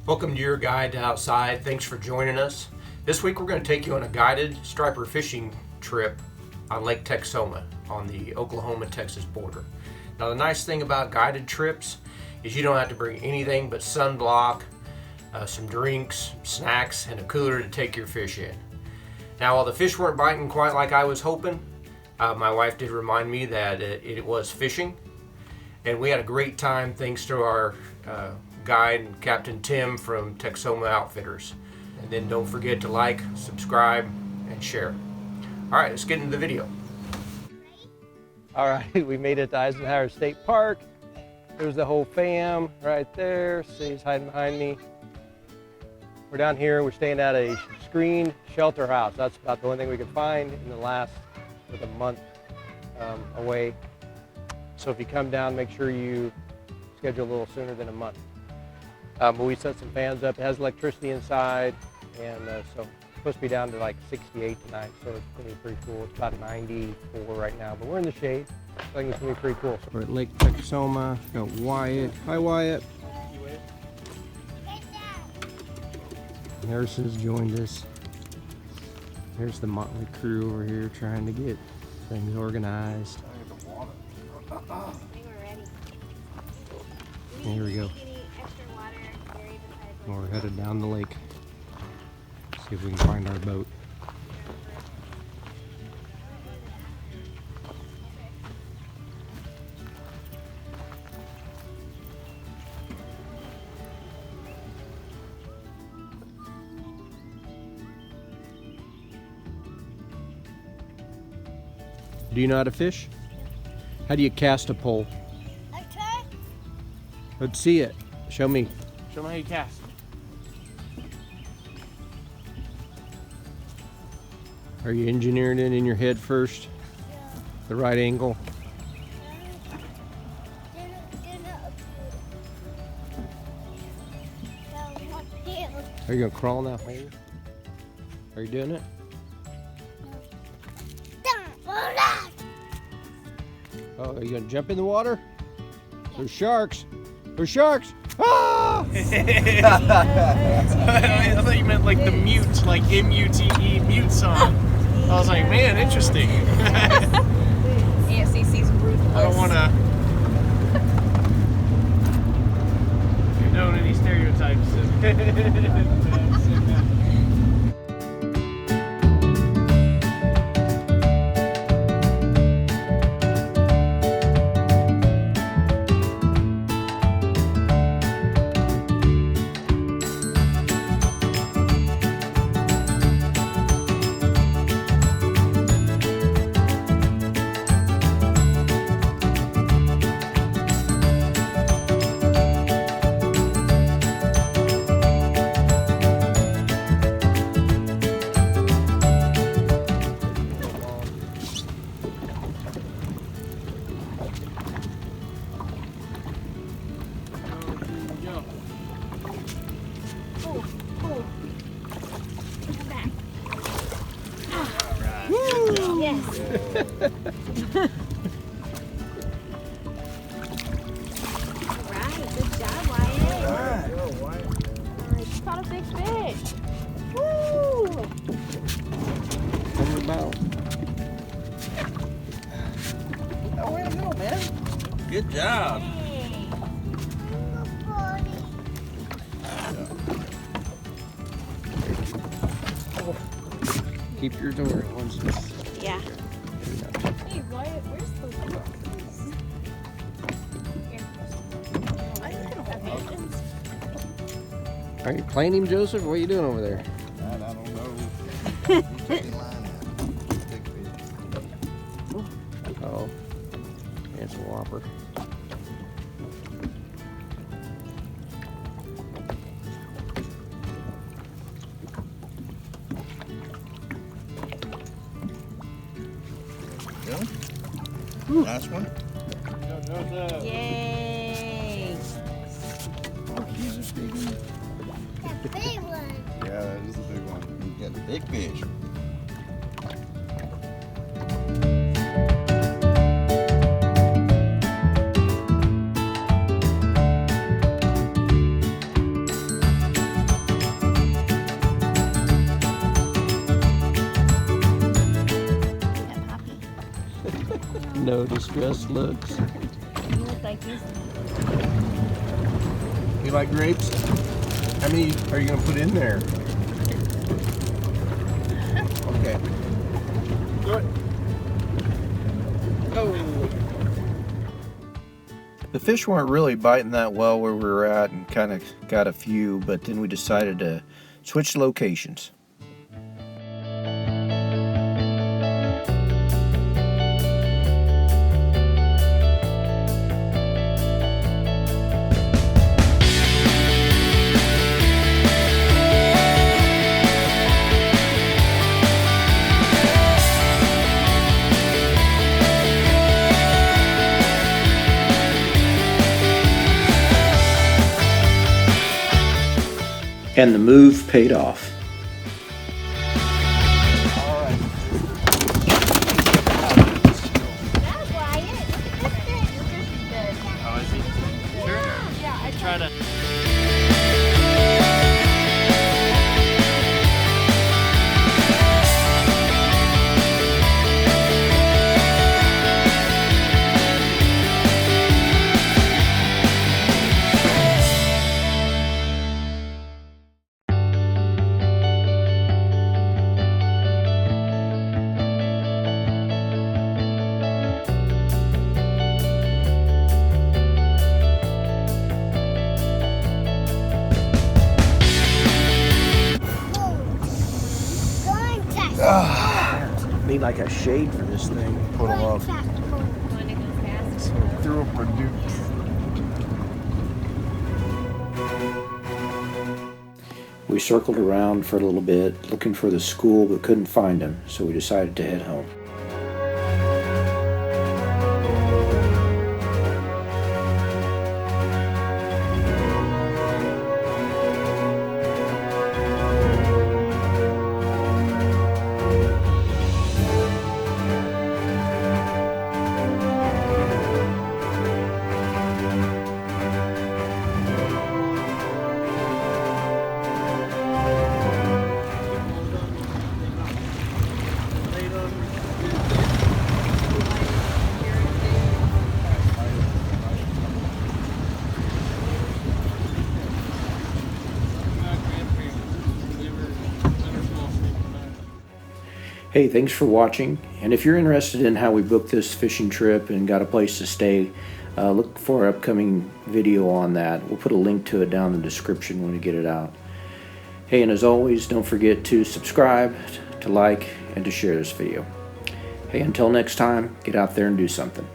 Welcome to your guide to outside. Thanks for joining us. This week we're going to take you on a guided striper fishing trip on Lake Texoma on the Oklahoma-Texas border. Now the nice thing about guided trips is you don't have to bring anything but sunblock, some drinks, snacks, and a cooler to take your fish in. Now while the fish weren't biting quite like I was hoping, my wife did remind me that it was fishing, and we had a great time thanks to our guide, Captain Tim from Texoma Outfitters. And then don't forget to like, subscribe, and share. All right, let's get into the video. All right, we made it to Eisenhower State Park. There's the whole fam right there. See, he's hiding behind me. We're down here. We're staying at a screened shelter house. That's about the only thing we could find in the last a month away. So if you come down, make sure you schedule a little sooner than a month. But we set some fans up. It has electricity inside, and so it's supposed to be down to like 68 tonight, so it's going to be pretty cool. It's about 94 right now, but we're in the shade. I think it's going to be pretty cool. So we're at Lake Texoma. Got Wyatt. Hi, Wyatt. Nurses joined us. There's the motley crew over here trying to get things organized. Here we go. We're headed down the lake. See if we can find our boat. Do you know how to fish? How do you cast a pole? Okay. Let's see it. Show me. Show me how you cast. Are you engineering it in your head first? Yeah. The right angle? Are you gonna crawl now, maybe? Are you doing it? Oh, are you gonna jump in the water? There's sharks! There's sharks! Ah! I thought you meant like the mute, like M-U-T-E, mute song. I was like, man, interesting. AFCC's ruthless. I don't want to condone any stereotypes. Good job. Keep your door once. Yeah. Hey, Wyatt, where's the Are you playing him, Joseph? What are you doing over there? I don't know. Oh, it's a whopper. Nice one. Yay! Oh, he's a big one. The big one. Yeah, that is a big one. You got a big fish. No distressed looks. You look like this. You like grapes? How many are you gonna put in there? Okay. Do it. Go. The fish weren't really biting that well where we were at and kind of got a few, but then we decided to switch locations. And the move paid off. That's why it. Look at this thing. Your fish is good. Oh, is he? Sure. Yeah, I Try to. Going tactical. Need like a shade for this thing. Put them Going up. tactical. want to go fast. Threw up our dukes. We circled around for a little bit looking for the school but couldn't find them, so we decided to head home. Hey, thanks for watching, and if you're interested in how we booked this fishing trip and got a place to stay, look for our upcoming video on that. We'll put a link to it down in the description when we get it out. Hey, and as always, don't forget to subscribe, to like, and to share this video. Hey, until next time, get out there and do something.